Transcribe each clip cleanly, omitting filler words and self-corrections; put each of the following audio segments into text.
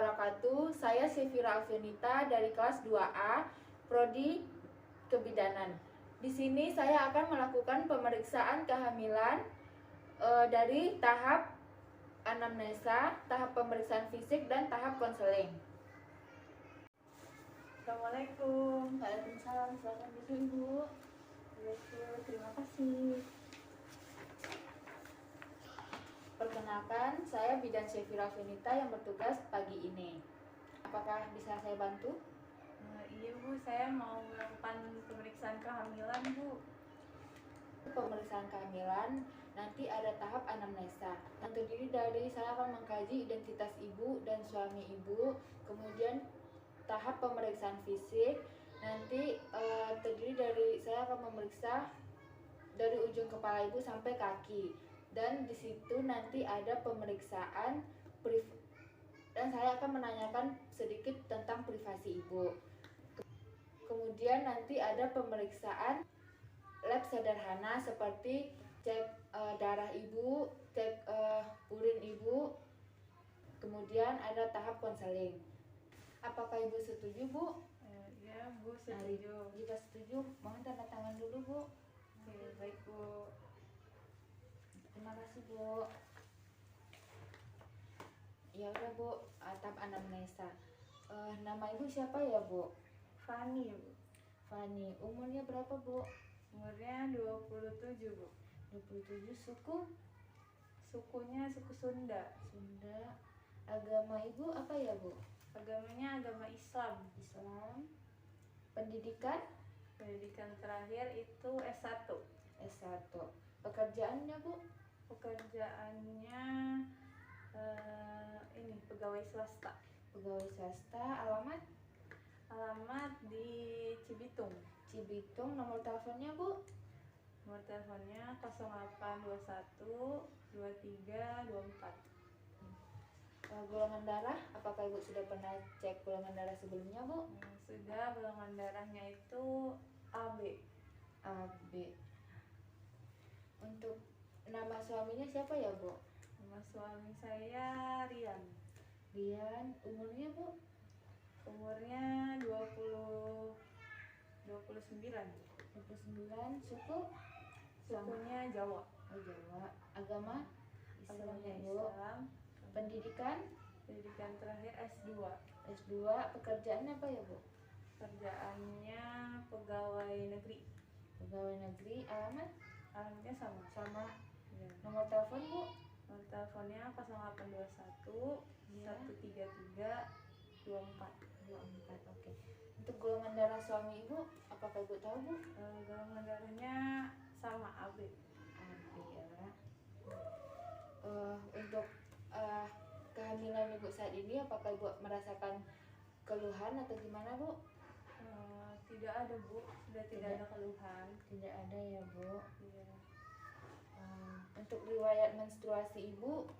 wabarakatuh. Saya Syefira Alfianita dari kelas 2A, Prodi Kebidanan. Di sini saya akan melakukan pemeriksaan kehamilan dari tahap anamnesa, tahap pemeriksaan fisik, dan tahap konseling. Assalamualaikum. Waalaikumsalam. Silakan duduk, Ibu. Terima kasih. Perkenalkan, saya Bidan Syefira Alfianita yang bertugas pagi ini. Apakah bisa saya bantu? Iya Bu, saya mau melakukan pemeriksaan kehamilan Bu. Pemeriksaan kehamilan nanti ada tahap anamnesa yang terdiri dari saya akan mengkaji identitas ibu dan suami ibu, kemudian tahap pemeriksaan fisik nanti terdiri dari saya akan memeriksa dari ujung kepala ibu sampai kaki, dan di situ nanti ada pemeriksaan dan saya akan menanyakan sedikit tentang privasi ibu. Kemudian nanti ada pemeriksaan lab sederhana seperti cek darah ibu, cek urin ibu, kemudian ada tahap konseling. Apakah ibu setuju, Bu? Iya Bu, setuju. Jika setuju, mohon tanda tangan dulu, Bu. Oke, baik Bu. Terima kasih, Bu. Ya udah, Bu, tahap anamnesa. Nama ibu siapa ya, Bu? Fani Bu. Fani. Umurnya berapa, Bu? Umurnya 27 Bu. 27. Suku? Sukunya suku Sunda. Sunda. Agama ibu apa ya, Bu? Agamanya agama Islam. Islam. Pendidikan? Pendidikan terakhir itu S1. S1. Pekerjaannya, Bu? Pekerjaannya ini pegawai swasta. Pegawai swasta. Alamat? Alamat di Cibitung. Cibitung. Nomor teleponnya, Bu? Nomor teleponnya 0821 23 24. Golongan darah, apakah ibu sudah pernah cek golongan darah sebelumnya, Bu? Sudah, golongan darahnya itu AB. AB. Untuk nama suaminya siapa ya, Bu? Nama suami saya Rian. Rian. Umurnya, Bu? Umurnya 29. 29. Suku? Sukunya Jawa. Oh, Jawa. Agama? Agamanya Islam, Bu. Islam. Pendidikan? Pendidikan terakhir S2. S2. Pekerjaannya apa ya, Bu? Kerjaannya pegawai negeri. Pegawai negeri. Alamat? Alamatnya sama. Sama. Ya. Nomor telepon, Bu? Nomor teleponnya 0821 Ya. 133 24. 24. Oke. Untuk golongan darah suami ibu, apakah ibu tahu, Bu? Golongan darahnya sama AB. AB ya. Untuk kehamilan ibu saat ini, apakah ibu merasakan keluhan atau gimana, Bu? Tidak ada Bu, sudah tidak ada keluhan. Tidak ada ya, Bu. Iya. Untuk riwayat menstruasi ibu,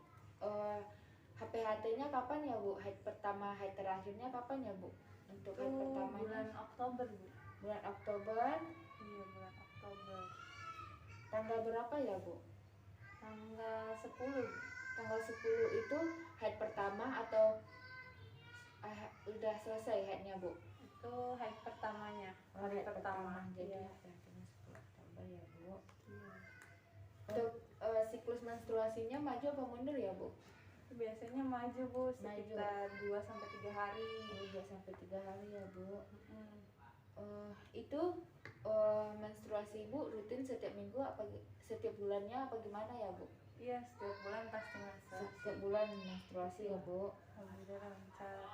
HPHT-nya kapan ya, Bu? Haid pertama, haid terakhirnya kapan ya, Bu? Untuk haid pertamanya bulan Oktober Bu. bulan Oktober. Iya, bulan Oktober. Tanggal berapa ya, Bu? Tanggal 10. Tanggal 10 itu haid pertama atau udah selesai haidnya, Bu? Itu haid pertamanya, hari Haid pertama. Jadi Iya. haidnya 10 Oktober ya, Bu. Iya. Untuk siklus menstruasinya maju apa mundur ya, Bu? Biasanya maju Bu, sekitar 2 sampai 3 hari. 2 sampai 3 hari ya, Bu. Mm. Itu menstruasi ibu rutin setiap minggu apa setiap bulannya apa gimana ya, Bu? Iya, setiap bulan pasti menstruasi. Setiap bulan menstruasi ya, Bu. Alhamdulillah lancar.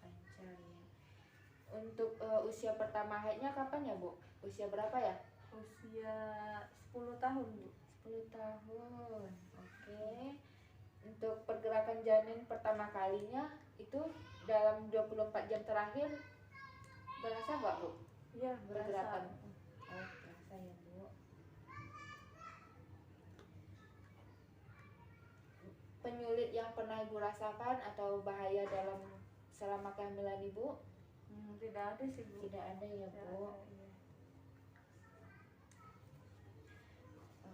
Lancar ya. Untuk usia pertama haidnya kapan ya, Bu? Usia berapa ya? Usia 10 tahun Bu. 10 tahun. Oke. Untuk pergerakan janin pertama kalinya itu dalam 24 jam terakhir berasa nggak, Bu? Iya, Pergerakan. berasa. Oh, berasa ya, Bu. Penyulit yang pernah ibu rasakan atau bahaya dalam selama kehamilan ibu? Tidak ada sih Bu. Tidak ada ya, Tidak Bu. ada, iya.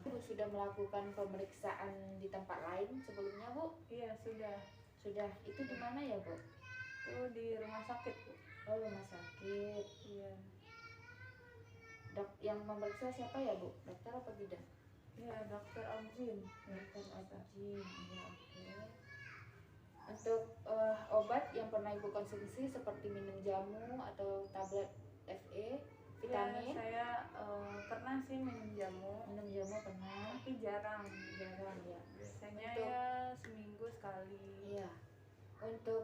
Ibu sudah melakukan pemeriksaan di tempat lain sebelumnya, Bu? Iya, sudah. Sudah. Itu di mana ya, Bu? Itu di rumah sakit, Bu. Oh, rumah sakit. Iya. Yang memeriksa siapa ya, Bu? Dokter apa bidan? Iya, dokter Aujin. Dokter Ajin. Iya, oke. Untuk obat yang pernah Ibu konsumsi seperti minum jamu atau tablet FE, Ya, vitamin. saya pernah sih minum jamu, Minum jamu pernah. tapi jarang. Jarang ya. Biasanya Untuk- ya seminggu sekali. Iya. Untuk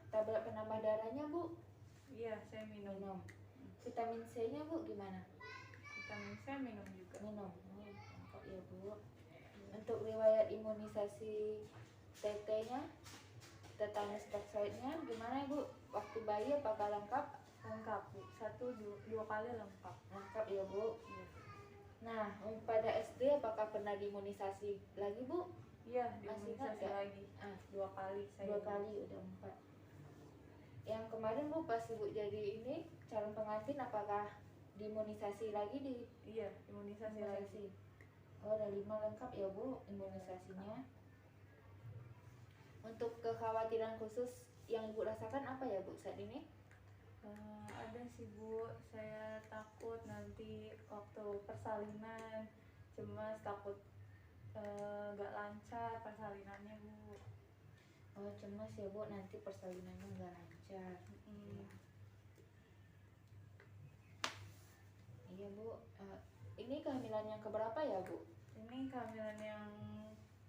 tablet penambah darahnya, Bu, Iya, saya minum. minum. Vitamin C-nya, Bu, gimana? Vitamin C minum juga. Minum. Oh, lengkap ya, Bu. Untuk riwayat imunisasi TT-nya, tetanus toxoidnya gimana, Bu? Waktu bayi apakah lengkap? Lengkap, Bu. Dua kali lengkap. Lengkap ya, Bu. Iya. Nah, pada SD apakah pernah diimunisasi lagi, Bu? Iya, Masih ingat diimunisasi nggak? lagi. Ah, 2 kali saya. 2 kali, udah 4. Yang kemarin, Bu, pas Ibu jadi ini calon pengantin apakah diimunisasi lagi di Iya, imunisasi lagi. Oh, ada 5 lengkap ya, Bu, imunisasinya. Untuk kekhawatiran khusus yang Ibu rasakan apa ya, Bu, saat ini? Ada sih, Bu, saya takut nanti waktu persalinan, cemas, takut gak lancar persalinannya, Bu. Oh, cemas ya, Bu, nanti persalinannya nggak lancar. Mm. Iya, Bu. Ini kehamilan yang keberapa ya, Bu? Ini kehamilan yang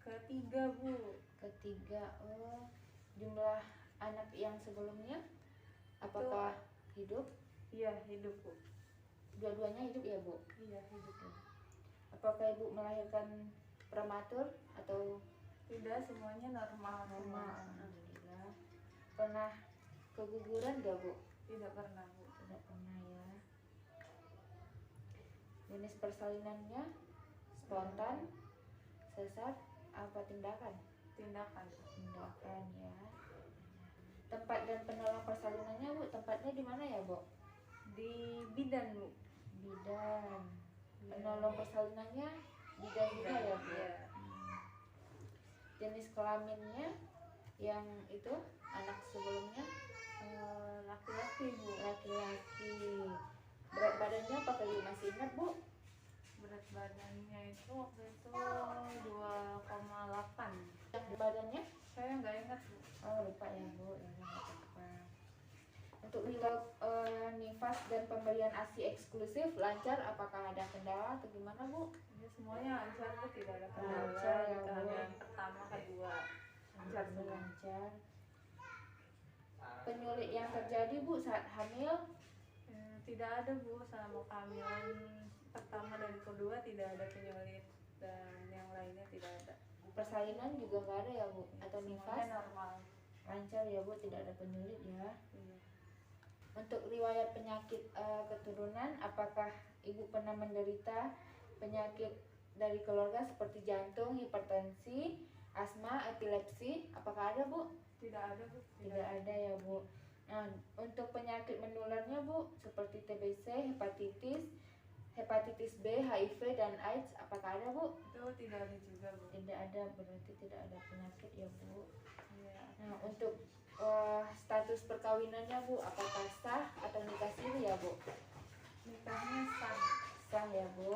ketiga, Bu. Ketiga. Oh, jumlah anak yang sebelumnya apakah hidup? Iya, hidup, Bu. Dua-duanya hidup ya, Bu? Iya, hidup, Bu. Apakah Ibu melahirkan prematur atau Tidak, semuanya normal. normal? Semua. Alhamdulillah. Pernah keguguran gak, Bu? Tidak pernah, Bu. Tidak pernah ya. Jenis persalinannya spontan, sesar, apa tindakan? Tindakan. Tindakan ya. Tempat dan penolong persalinannya, Bu, tempatnya di mana ya, Bu? Di bidan, Bu. Bidan. Penolong persalinannya bidan juga ya, Bu? Iya. Jenis kelaminnya yang itu anak sebelumnya Laki-laki, Bu. laki-laki. Berat badannya apakah Ibu masih ingat, Bu? Berat badannya itu waktu itu 2,8. Yang badannya? Saya nggak ingat, Bu. Oh, lupa ya, Bu. Ya, nggak apa-apa. Untuk pilot nifas dan pemberian ASI eksklusif lancar, apakah ada kendala atau gimana, Bu? Ya, semuanya lancar, Bu. Tidak ada kendala. Lancar ya, Di Bu. kehamilan pertama, kedua. Lancar semua. Lancar. Penyulit yang terjadi, Bu, saat hamil? Tidak ada, Bu. Selama kehamilan pertama dan kedua tidak ada penyulit, dan yang lainnya tidak ada. Persalinan juga nggak ada ya, Bu? Atau nifas? Semuanya normal. Lancar ya, Bu, tidak ada penyulit ya. Iya. Untuk riwayat penyakit keturunan, apakah Ibu pernah menderita penyakit dari keluarga seperti jantung, hipertensi, asma, epilepsi? Apakah ada, Bu? Tidak ada, Bu. Tidak ada ya, Bu. Nah, untuk penyakit menularnya, Bu, seperti TBC, hepatitis B, HIV, dan AIDS, apakah ada, Bu? Itu tidak ada juga, Bu. Tidak ada, berarti tidak ada penyakit ya, Bu. Iya. Nah, untuk status perkawinannya, Bu, apakah sah atau nikah siri ya, Bu? Nikahnya sah. Sah ya, Bu.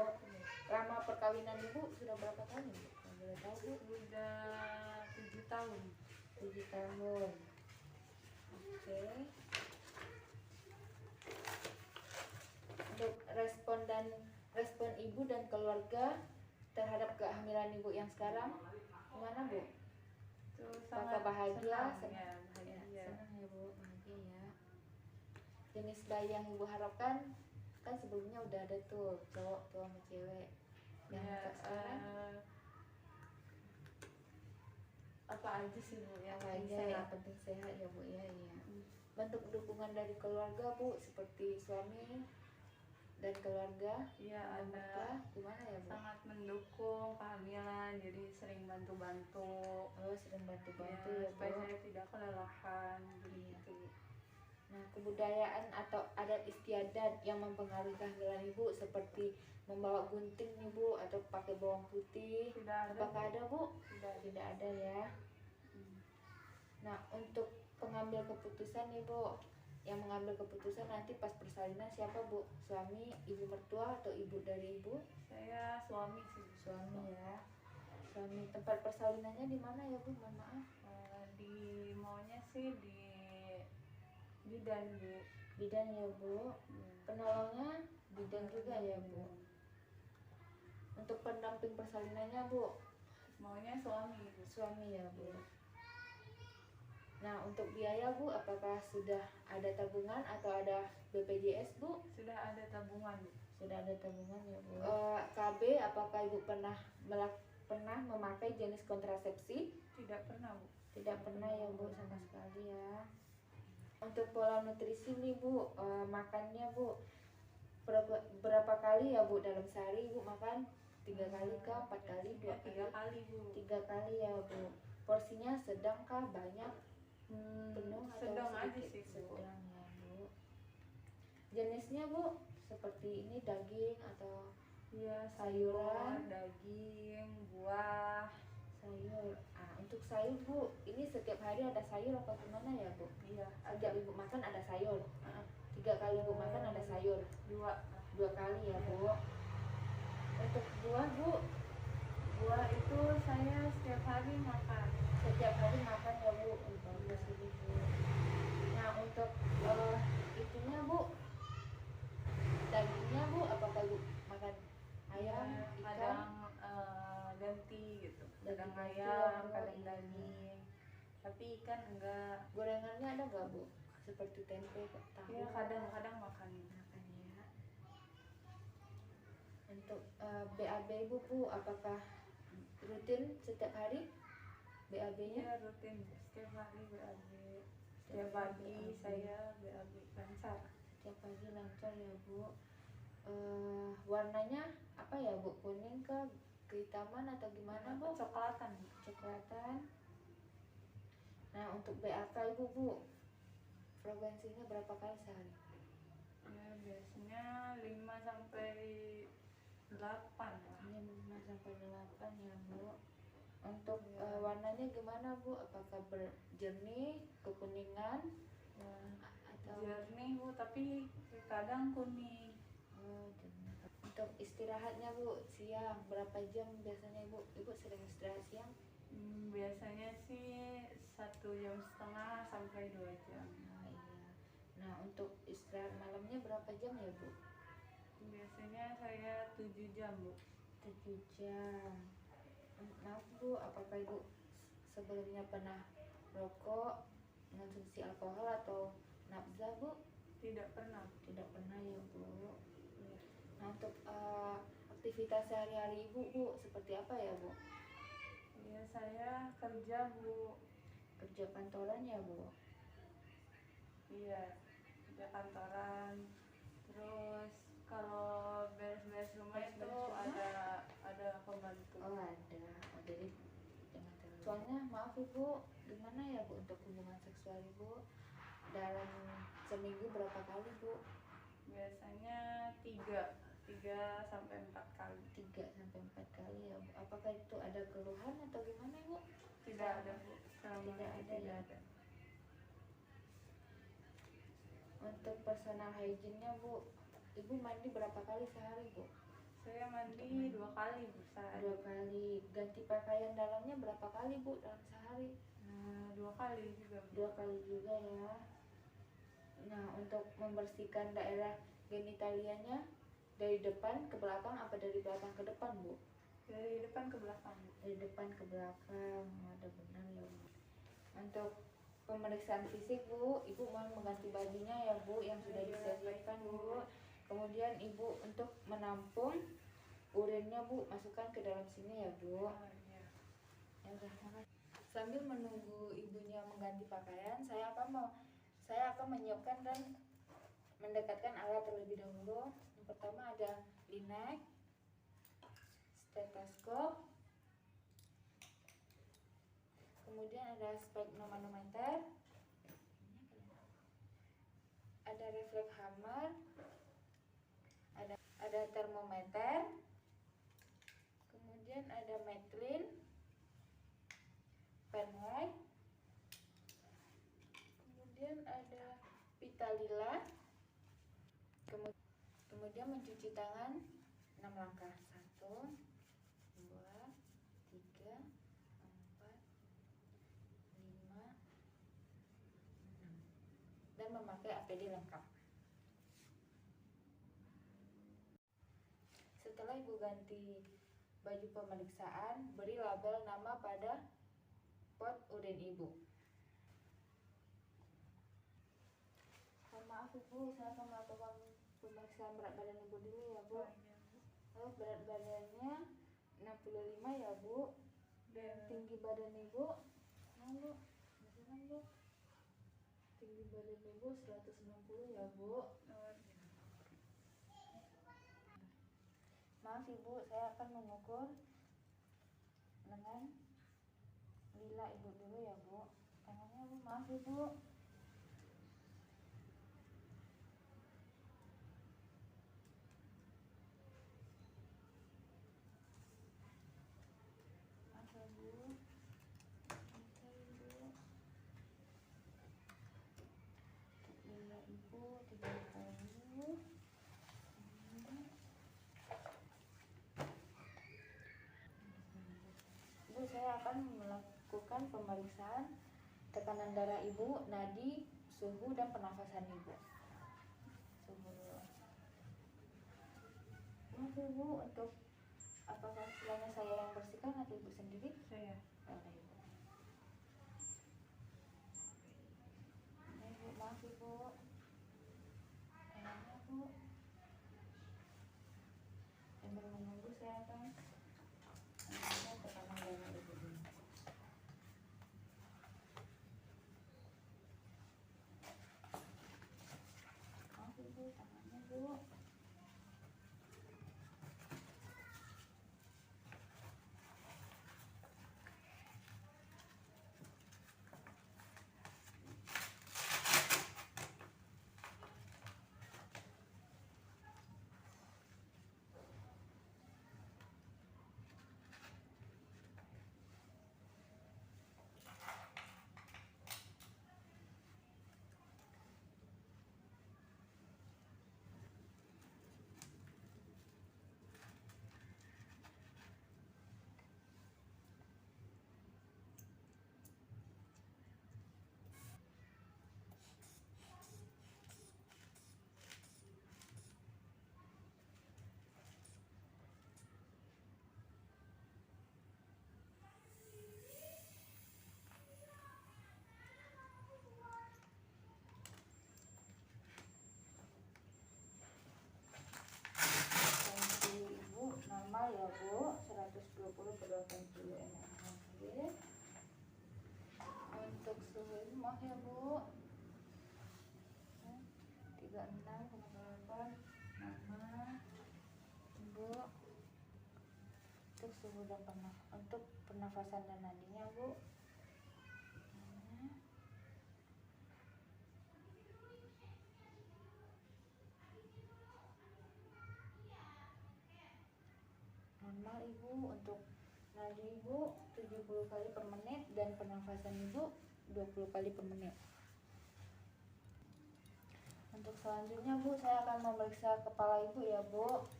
Lama perkawinan Ibu sudah berapa tahun, Bu? Kalau boleh tahu, Bu? Sudah 7 tahun. 7 tahun. Oke. Untuk respon Ibu dan keluarga terhadap kehamilan Ibu yang sekarang gimana, Bu? Itu Apakah bahagia? senang. Ya, Ya, bahagia. senang ya, Bu, bahagia ya. Jenis bayi yang Ibu harapkan kan sebelumnya udah ada tuh cowok tuh sama cewek. Yang Ya, sekarang apa aja sih, Bu, yang apa penting aja yang sehat. penting sehat ya, Bu ya. Iya. Bentuk dukungan dari keluarga, Bu, seperti suami dan keluarga. Iya, orang ada. tua, gimana ya, Bu? Sangat mendukung kehamilan, jadi sering bantu-bantu. Oh, sering bantu-bantu Ya, ya, supaya Bu. saya tidak kelelahan begitu. Nah, kebudayaan atau adat istiadat yang mempengaruhi kehamilan Ibu seperti membawa gunting nih, Bu, atau pakai bawang putih. Tidak ada, Apakah ada, Bu? Tidak ada. Tidak ada ya. Hmm. Nah, untuk pengambil keputusan nih Bu, yang mengambil keputusan nanti pas persalinan siapa Bu? Suami, ibu mertua, atau ibu dari ibu? Saya suami sih. Suami ya. Suami. Tempat persalinannya di mana ya Bu? Mohon maaf. Di maunya sih di bidan Bu. Bidan ya Bu. Penolongnya bidan juga ya Bu. Untuk pendamping persalinannya Bu? Maunya suami Bu. Suami ya Bu. Nah, untuk biaya Bu, apakah sudah ada tabungan atau ada BPJS Bu? Sudah ada tabungan Bu. Sudah ada tabungan ya Bu. KB, apakah Ibu pernah memakai jenis kontrasepsi? Tidak pernah Bu. Tidak pernah ya Bu, sama sekali ya. Untuk pola nutrisi nih Bu, makannya Bu, berapa kali ya Bu dalam sehari Ibu makan? 3 kali kah? 4 kali? 2 kali? 3 kali Bu. 3 kali ya Bu. Porsinya sedang kah? Banyak? Penuh atau sedang aja sedikit? sih Bu. Sedang ya Bu. Jenisnya Bu, seperti ini daging atau Iya, sayuran? daging, buah. Sayur. Untuk sayur Bu, ini setiap hari ada sayur apa gimana ya Bu? Iya, Setiap Ibu makan ada sayur. 3 kali Ibu makan ada sayur. 2 kali ya Bu. Untuk buah Bu, buah itu saya setiap hari makan. setiap hari makan ya Bu. Bagus ini Bu. Nah, untuk itunya Bu, dagingnya Bu, apakah Ibu makan ayam, ikan? Kadang ganti gitu. Kadang Ganti-ganti ayam, ya, Bu. kadang daging. Tapi ikan enggak. Gorengannya ada gak Bu? Seperti tempe, tahu? Ya kadang-kadang makan. Makan ya. Untuk BAB Ibu Bu, apakah rutin setiap hari? BAB-nya? Iya rutin setiap hari BAB. Setiap pagi saya BAB lancar. Setiap pagi lancar ya Bu. Warnanya apa ya Bu? Kuning ke kehitaman atau gimana Bu? Coklatan. Coklatan. Nah, untuk BAK Ibu Bu, frekuensinya berapa kali sehari? Ya biasanya 5 sampai 8 lah. 5 sampai 8 ya Bu. Untuk warnanya gimana Bu? Apakah berjernih, kekuningan, atau jernih Bu, tapi kadang kuning. jernih. Untuk istirahatnya Bu, siang berapa jam biasanya Ibu? Ibu sering istirahat siang? Biasanya sih 1,5 jam sampai 2 jam. Nah, iya. Nah, untuk istirahat malamnya berapa jam ya Bu? Biasanya saya 7 jam Bu. 7 jam. Maaf Bu, apakah Ibu sebelumnya pernah rokok, mengonsumsi alkohol atau nafsa Bu? Tidak pernah. Tidak pernah ya Bu. Nah, untuk aktivitas sehari-hari Ibu Bu, seperti apa ya Bu? Ya saya kerja Bu. Kerja kantoran ya Bu? Iya, kerja kantoran. Terus kalau beres-beres rumah itu Beres-beres ada pembantu. Oh ada. Oh, jadi jangan terlalu. Soalnya maaf Ibu, gimana ya Bu untuk hubungan seksual Ibu dalam seminggu berapa kali Bu? Biasanya 3 sampai 4 kali. 3 sampai 4 kali ya Bu. Apakah itu ada keluhan atau gimana Bu? Tidak ada Bu. Tidak ada ya. Untuk personal hygiene-nya Bu, Ibu mandi berapa kali sehari Bu? Saya mandi 2 kali Bu sehari. 2 kali. Ganti pakaian dalamnya berapa kali Bu dalam sehari? 2 kali juga Bu. 2 kali juga ya. Nah, untuk membersihkan daerah genitalianya dari depan ke belakang apa dari belakang ke depan Bu? Dari depan ke belakang Bu. Dari depan ke belakang. Ada benar ya Bu. Untuk pemeriksaan fisik Bu, Ibu mau mengganti bajunya ya Bu yang sudah disiapkan Bu. Kemudian Ibu untuk menampung urinnya Bu, masukkan ke dalam sini ya Bu. Iya. Ya udah, makasih. Sambil menunggu ibunya mengganti pakaian, saya akan menyiapkan dan mendekatkan alat terlebih dahulu. Yang pertama ada linek, stetoskop, kemudian ada sphygmomanometer, ada refleks hammer, ada termometer, kemudian ada metlin, penlight, pita lila. Kemudian mencuci tangan 6 langkah. 1, 2, 3, 4, 5, 6. Dan memakai APD lengkap. Setelah ibu ganti baju pemeriksaan, beri label nama pada pot urin ibu. Maaf ibu, saya akan melakukan pemeriksaan berat badan ibu dulu ya bu. Berat badannya 65 ya bu. Dan tinggi badan ibu, bu, tinggi badan ibu 160 ya bu. Maaf ibu, saya akan mengukur lengan lila ibu dulu ya bu. Tangannya bu, maaf ibu. Maaf ya bu. Oke ibu. Lila ibu 30. Ibu, saya akan melakukan pemeriksaan tekanan darah ibu, nadi, suhu, dan pernafasan ibu. Suhu dulu. Maaf ibu, untuk apakah istilahnya saya yang bersihkan atau ibu sendiri? Saya. Oke ibu. Ibu, maaf ibu. Tangannya bu. Sambil menunggu saya akan tekanan darah ibu dulu. Maaf ibu, tangannya bu. Normal ya bu, 120/80 ml. Untuk suhu ibu, maaf ya bu, 36,8 mama ibu. Untuk suhu dan untuk pernafasan dan nadinya bu, normal ibu. Untuk nadi ibu 70 kali per menit dan pernafasan ibu 20 kali per menit. Untuk selanjutnya bu, saya akan memeriksa kepala ibu ya bu.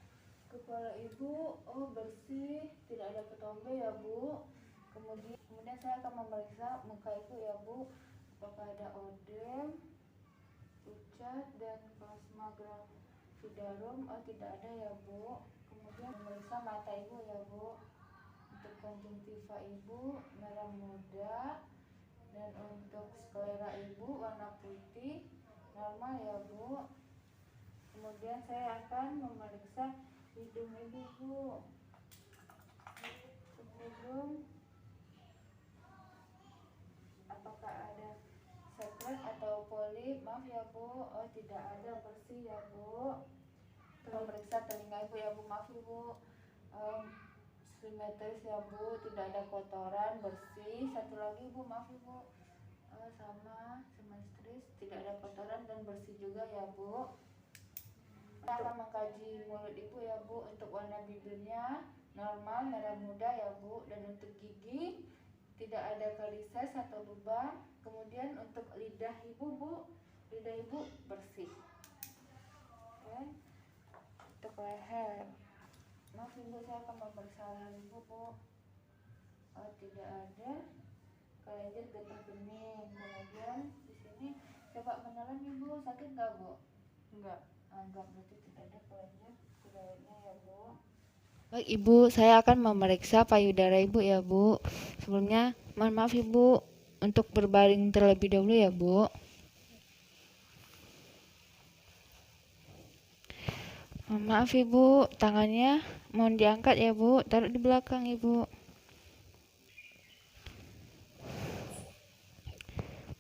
Kepala ibu bersih, tidak ada ketombe ya bu. Kemudian saya akan memeriksa muka ibu ya bu, apakah ada odem, pucat, dan plasma gravidarum. Tidak ada ya bu. Kemudian memeriksa mata ibu ya bu. Untuk konjungtiva ibu merah muda, dan untuk sklera ibu warna putih, normal ya bu. Kemudian saya akan memeriksa hidung ibu bu. Hidung, apakah ada sekret atau polip? Maaf ya bu, tidak ada, bersih ya bu. Memeriksa telinga ibu ya bu, maaf ibu, simetris ya bu, tidak ada kotoran, bersih. Satu lagi bu, maaf ibu, sama simetris, tidak ada kotoran dan bersih juga ya bu. Kita akan mengkaji mulut ibu ya bu. Untuk warna bibirnya normal, merah muda ya bu. Dan untuk gigi tidak ada karises atau lubang. Kemudian untuk lidah ibu bu, lidah ibu bersih. Oke, untuk leher, maaf ibu, saya akan memeriksa leher ibu, Bu. Tidak ada kelenjar getah bening. Kemudian di sini coba menelan ibu, sakit nggak Bu? Enggak. Enggak, berarti tidak ada kelenjar payudara ya Bu. Baik ibu, saya akan memeriksa payudara ibu ya Bu. Sebelumnya mohon maaf ibu untuk berbaring terlebih dahulu ya Bu. Mohon maaf ibu, tangannya mohon diangkat ya Bu, taruh di belakang ibu.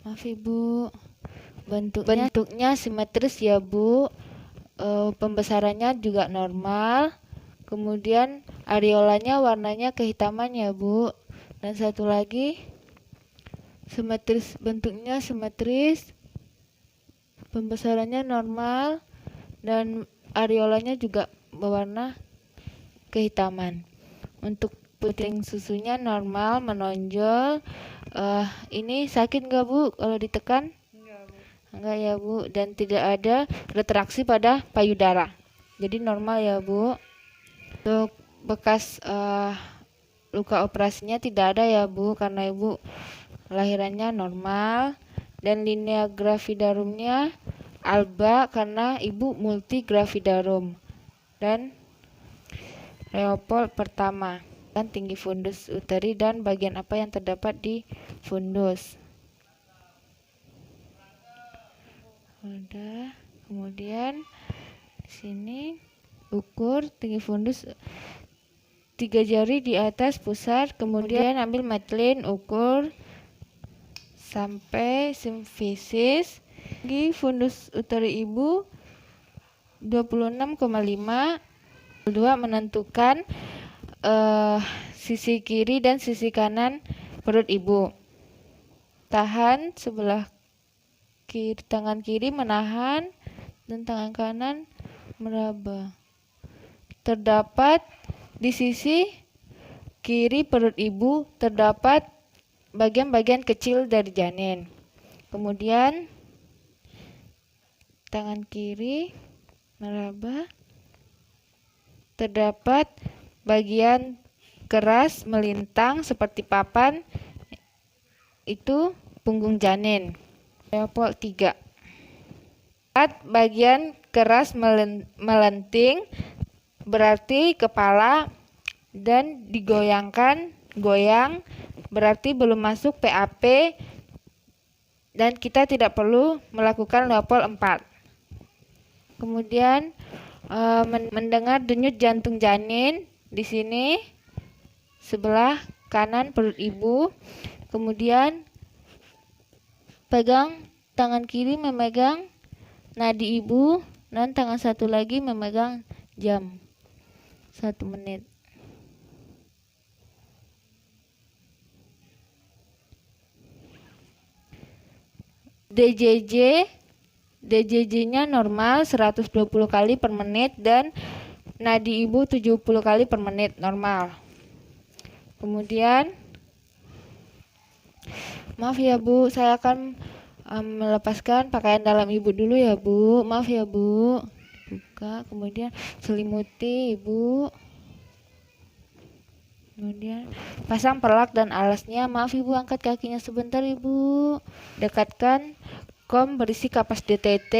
Maaf ibu, bentuknya simetris ya Bu. Pembesarannya juga normal. Kemudian areolanya warnanya kehitaman ya Bu. Dan satu lagi, simetris, bentuknya simetris, pembesarannya normal, dan areolanya juga berwarna kehitaman. Untuk puting susunya normal, menonjol. Ini sakit nggak Bu kalau ditekan? Enggak, Bu. Enggak ya Bu, dan tidak ada retraksi pada payudara. Jadi normal ya Bu. Untuk bekas luka operasinya tidak ada ya Bu, karena ibu lahirannya normal. Dan linea gravidarumnya alba karena ibu multi gravidarum. Dan Leopold pertama, dan tinggi fundus uteri dan bagian apa yang terdapat di fundus. Udah, kemudian di sini ukur tinggi fundus 3 jari di atas pusat, kemudian ambil metlin, ukur sampai simfisis. Tinggi fundus uteri ibu 26,5. Kedua, menentukan sisi kiri dan sisi kanan perut ibu. Tahan sebelah kiri, tangan kiri menahan dan tangan kanan meraba. Terdapat di sisi kiri perut ibu terdapat bagian-bagian kecil dari janin. Kemudian tangan kiri meraba. Terdapat bagian keras melintang seperti papan, itu punggung janin. Leopold 3. Bagian keras melenting berarti kepala, dan digoyangkan, goyang berarti belum masuk PAP, dan kita tidak perlu melakukan Leopold 4. Kemudian mendengar denyut jantung janin di sini sebelah kanan perut ibu. Kemudian pegang tangan kiri memegang nadi ibu, dan tangan satu lagi memegang jam 1 menit. DJJ-nya normal 120 kali per menit dan nadi ibu 70 kali per menit normal. Kemudian maaf ya Bu, saya akan melepaskan pakaian dalam ibu dulu ya Bu. Maaf ya Bu. Buka, kemudian selimuti ibu. Kemudian pasang perlak dan alasnya. Maaf ibu, angkat kakinya sebentar ibu. Dekatkan kom berisi kapas DTT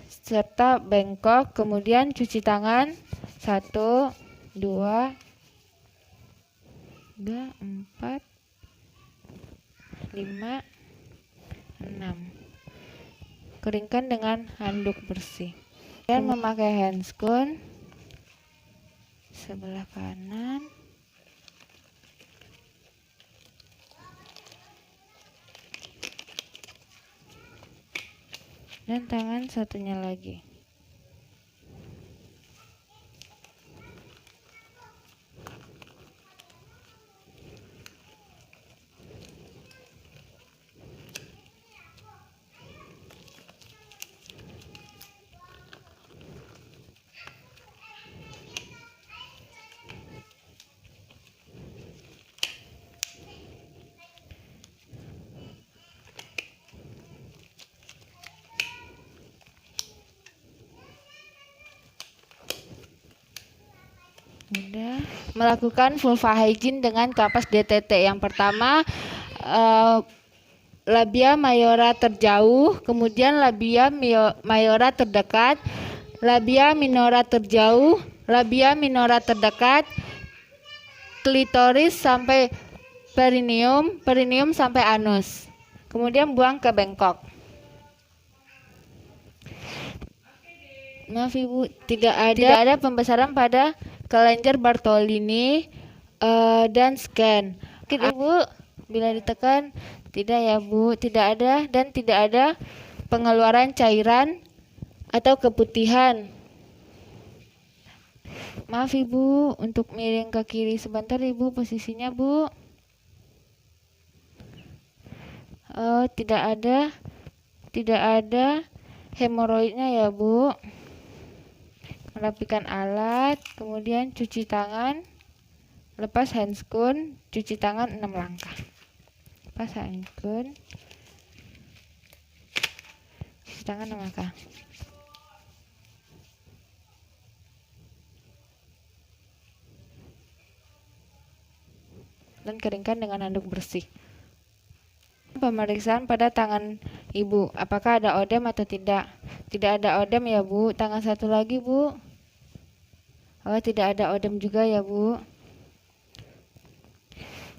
serta bengkok. Kemudian cuci tangan 1, 2, 3, 4, 5, 6. Keringkan dengan handuk bersih. Dan memakai handscoon sebelah kanan. Dan tangan satunya lagi. Udah. Melakukan vulva hygiene dengan kapas DTT. Yang pertama labia mayora terjauh, kemudian labia mayora terdekat, labia minora terjauh, labia minora terdekat, klitoris sampai perineum, perineum sampai anus. Kemudian buang ke bengkok. Maaf Ibu, tidak ada pembesaran pada kelenjar Bartolini dan scan. Oke Ibu, bila ditekan tidak ya Bu, tidak ada dan tidak ada pengeluaran cairan atau keputihan. Maaf Ibu, untuk miring ke kiri sebentar Ibu posisinya Bu. Tidak ada hemoroidnya ya Bu. Merapikan alat, kemudian cuci tangan, lepas handskun, cuci tangan 6 langkah. Lepas handskun, cuci tangan 6 langkah. Dan keringkan dengan handuk bersih. Pemeriksaan pada tangan Ibu, apakah ada odem atau tidak? Tidak ada odem ya Bu. Tangan satu lagi Bu. Oh, tidak ada odem juga ya Bu.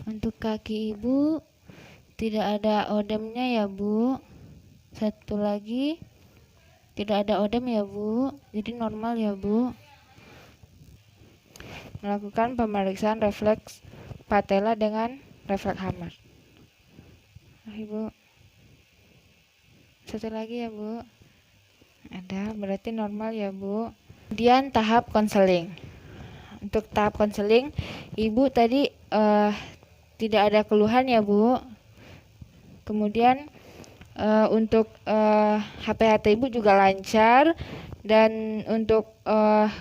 Untuk kaki Ibu tidak ada odemnya ya Bu. Satu lagi tidak ada odem ya Bu. Jadi normal ya Bu. Melakukan pemeriksaan refleks patella dengan refleks Hammer. Ibu, satu lagi ya Bu. Ada, berarti normal ya Bu. Kemudian tahap konseling. Untuk tahap konseling, Ibu tadi tidak ada keluhan ya Bu. Kemudian untuk HPHT Ibu juga lancar. Dan untuk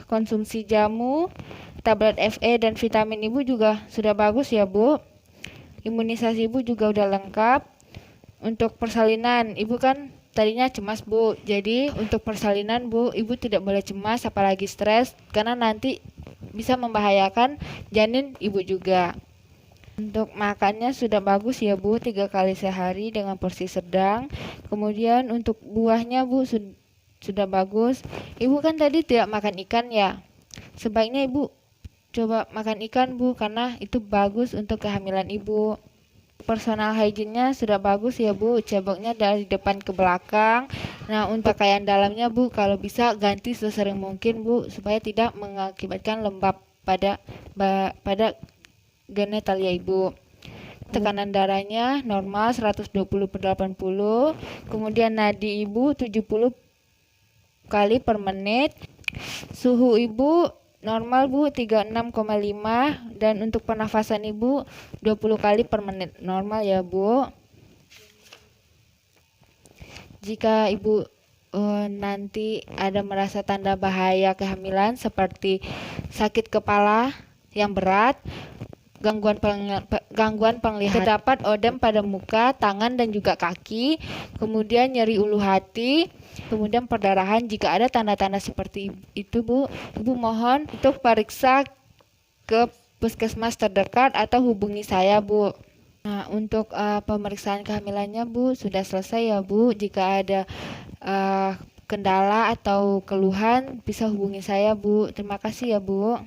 konsumsi jamu, tablet FE dan vitamin Ibu juga sudah bagus ya Bu. Imunisasi Ibu juga udah lengkap. Untuk persalinan, Ibu kan tadinya cemas Bu. Jadi untuk persalinan Bu, Ibu tidak boleh cemas apalagi stres, karena nanti bisa membahayakan janin Ibu juga. Untuk makannya sudah bagus ya Bu, 3 kali sehari dengan porsi sedang. Kemudian untuk buahnya Bu sudah bagus. Ibu kan tadi tidak makan ikan ya. Sebaiknya Ibu coba makan ikan Bu, karena itu bagus untuk kehamilan Ibu. Personal hygiene-nya sudah bagus ya Bu, ceboknya dari depan ke belakang. Nah, untuk pakaian dalamnya Bu, kalau bisa ganti sesering mungkin Bu, supaya tidak mengakibatkan lembab pada genitalia Ibu. Tekanan darahnya normal 120/80. Kemudian nadi Ibu 70 kali per menit. Suhu Ibu normal Bu 36,5, dan untuk pernafasan Ibu 20 kali per menit. Normal ya Bu. Jika Ibu nanti ada merasa tanda bahaya kehamilan seperti sakit kepala yang berat, gangguan penglihatan, terdapat odem pada muka, tangan dan juga kaki, kemudian nyeri ulu hati, kemudian perdarahan. Jika ada tanda-tanda seperti itu Bu, Ibu mohon untuk periksa ke puskesmas terdekat atau hubungi saya Bu. Nah, untuk pemeriksaan kehamilannya Bu sudah selesai ya Bu. Jika ada kendala atau keluhan bisa hubungi saya Bu. Terima kasih ya Bu.